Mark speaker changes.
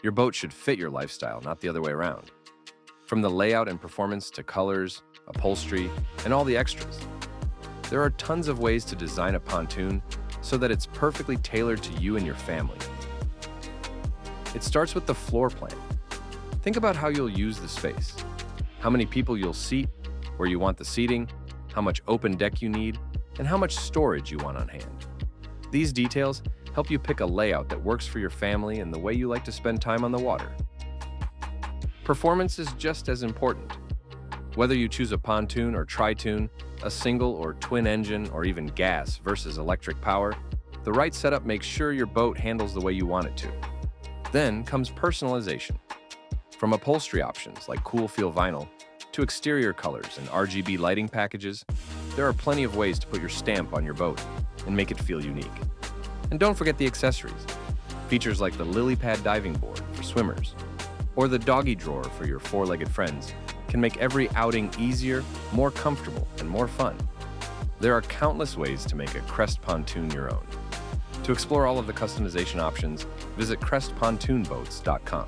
Speaker 1: Your boat should fit your lifestyle, not the other way around. From the layout and performance to colors, upholstery, and all the extras. There are tons of ways to design a pontoon so that it's perfectly tailored to you and your family. It starts with the floor plan. Think about how you'll use the space, how many people you'll seat, where you want the seating, how much open deck you need, and how much storage you want on hand. These details help you pick a layout that works for your family and the way you like to spend time on the water. Performance is just as important. Whether you choose a pontoon or tri-toon, a single or twin engine, or even gas versus electric power, the right setup makes sure your boat handles the way you want it to. Then comes personalization. From upholstery options like cool feel vinyl to exterior colors and RGB lighting packages, there are plenty of ways to put your stamp on your boat and make it feel unique. And don't forget the accessories. Features like the lily pad diving board for swimmers or the doggy drawer for your four-legged friends can make every outing easier, more comfortable, and more fun. There are countless ways to make a Crest pontoon your own. To explore all of the customization options, visit crestpontoonboats.com.